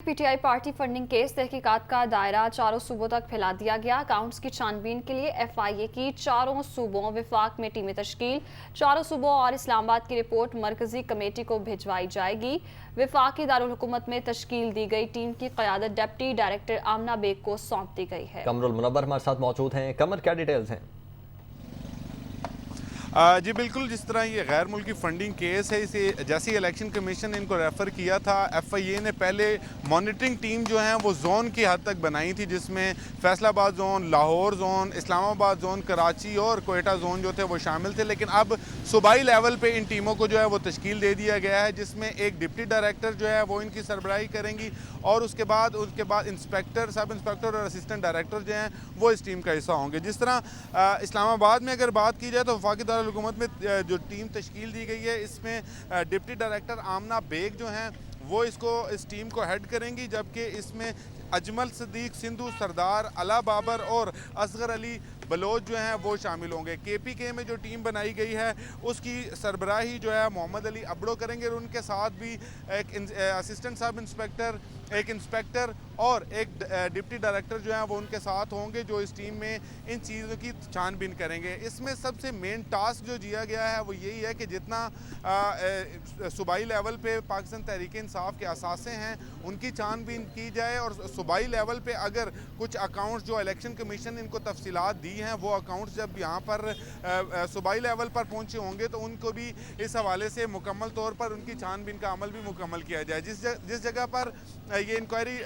PTI party funding case तहकीकात का दायरा चारों सूबों तक फैला दिया गया। अकाउंट्स की छानबीन के लिए एफआईए की चारों सूबों विफाक में टीमें तश्कील। चारों सूबों और इस्लामाबाद की रिपोर्ट मरकजी कमेटी को भिजवाई जाएगी। विफाकी दारुल हुकूमत में तश्कील दी गई टीम की क़यादत डिप्टी डायरेक्टर आमना बेग को सौंप दी गई है। कमरुल मुनव्वर हमारे साथ मौजूद हैं। कमर, क्या डिटेल्स हैं? जी बिल्कुल, जिस तरह ये गैर मुल्की फंडिंग केस है, इसे जैसे ही इलेक्शन कमीशन ने इनको रेफ़र किया था, एफआईए ने पहले मॉनिटरिंग टीम जो है वो जोन की हद तक बनाई थी, जिसमें Faisalabad zone, Lahore zone, Islamabad zone, Karachi और कोयटा जोन जो थे वो शामिल थे। लेकिन अब सूबाई लेवल पे इन टीमों को जो है वो तश्कील दे दिया गया है, जिसमें एक डिप्टी डायरेक्टर जो है वो इनकी सरबराही करेंगी और उसके बाद इंस्पेक्टर, सब इंस्पेक्टर और असिस्टेंट डायरेक्टर जो हैं वो इस टीम का हिस्सा होंगे। जिस तरह इस्लामाबाद में अगर बात की जाए तो वफाकी दारुल हुकूमत में जो टीम तश्कील दी गई है, इसमें डिप्टी डायरेक्टर आमना बेग जो हैं वो इस टीम को हेड करेंगी, जबकि इसमें अजमल सदीक सिंधु, सरदार अला बाबर और असगर अली बलोच जो हैं वो शामिल होंगे। केपीके में जो टीम बनाई गई है उसकी सरबराही जो है मोहम्मद अली अबड़ो करेंगे और उनके साथ भी एक असिस्टेंट सब इंस्पेक्टर, एक इंस्पेक्टर और एक डिप्टी डायरेक्टर जो है वो उनके साथ होंगे, जो इस टीम में इन चीज़ों की छानबीन करेंगे। इसमें सबसे मेन टास्क जो दिया गया है वो यही है कि जितना सूबाई लेवल पे पाकिस्तान तहरीक इंसाफ के असासे हैं उनकी छानबीन की जाए, और सूबाई लेवल पे अगर कुछ अकाउंट्स जो इलेक्शन कमीशन ने इनको तफसीलात दी हैं वो अकाउंट्स जब यहाँ पर सूबाई लेवल पर पहुँचे होंगे तो उनको भी इस हवाले से मुकम्मल तौर पर उनकी छानबीन का अमल भी मुकम्मल किया जाए। जिस जगह पर ये इंक्वायरी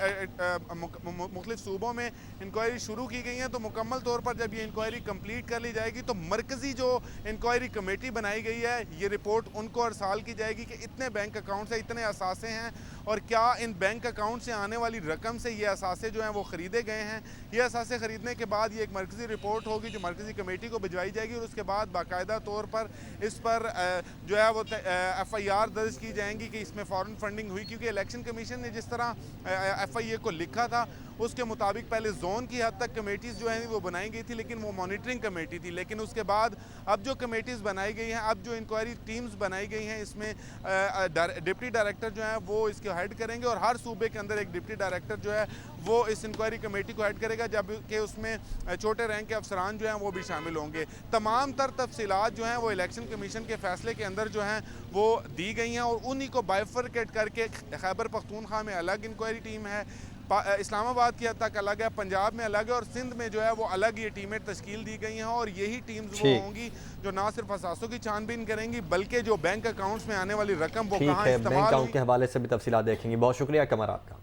मुख्तलिफ सूबों में इंक्वायरी शुरू की गई है, तो मुकम्मल तौर पर जब ये इंक्वायरी कंप्लीट कर ली जाएगी तो मरकज़ी जो इंक्वायरी कमेटी बनाई गई है ये रिपोर्ट उनको अरसाल की जाएगी कि इतने बैंक अकाउंट्स हैं, इतने असासे हैं और क्या इन बैंक अकाउंट से आने वाली रकम से ये असासे जो हैं वो ख़रीदे गए हैं। ये असासे ख़रीदने के बाद ये एक मरकज़ी रिपोर्ट होगी जो मरकज़ी कमेटी को भिजवाई जाएगी और उसके बाद बाकायदा तौर पर इस पर जो है वो एफआईआर दर्ज की जाएंगी कि इसमें फ़ॉरेन फंडिंग हुई, क्योंकि इलेक्शन कमीशन ने जिस तरह एफआईए को लिखा था उसके मुताबिक पहले जोन की हद तक कमेटीज़ जो हैं वो बनाई गई थी, लेकिन वो मॉनिटरिंग कमेटी थी। लेकिन उसके बाद अब जो कमेटीज़ बनाई गई हैं, अब जो इंक्वायरी टीम्स बनाई गई हैं, इसमें डिप्टी डायरेक्टर जो है वो इसके हेड करेंगे और हर सूबे के अंदर एक डिप्टी डायरेक्टर जो है वो इस इंक्वायरी कमेटी को हेड करेगा, जबकि उसमें छोटे रैंक के अफसरान जो हैं वो भी शामिल होंगे। तमाम तर तफसीलात जो हैं वो इलेक्शन कमीशन के फैसले के अंदर जो हैं वो दी गई हैं और उन्हीं को बाइफरकेट करके खैबर पख्तूनख्वा में अलग इंक्वायरी टीम है, इस्लामाबाद की हद तक अलग है, पंजाब में अलग है और सिंध में जो है वो अलग ये टीमें तश्कील दी गई हैं और यही टीम्स वो होंगी जो ना सिर्फ असासों की छानबीन करेंगी बल्कि जो बैंक अकाउंट्स में आने वाली रकम वो कहाँ इस्तेमाल बैंक अकाउंट के हवाले से भी तफसीलात देखेंगी। बहुत शुक्रिया कमर आपका।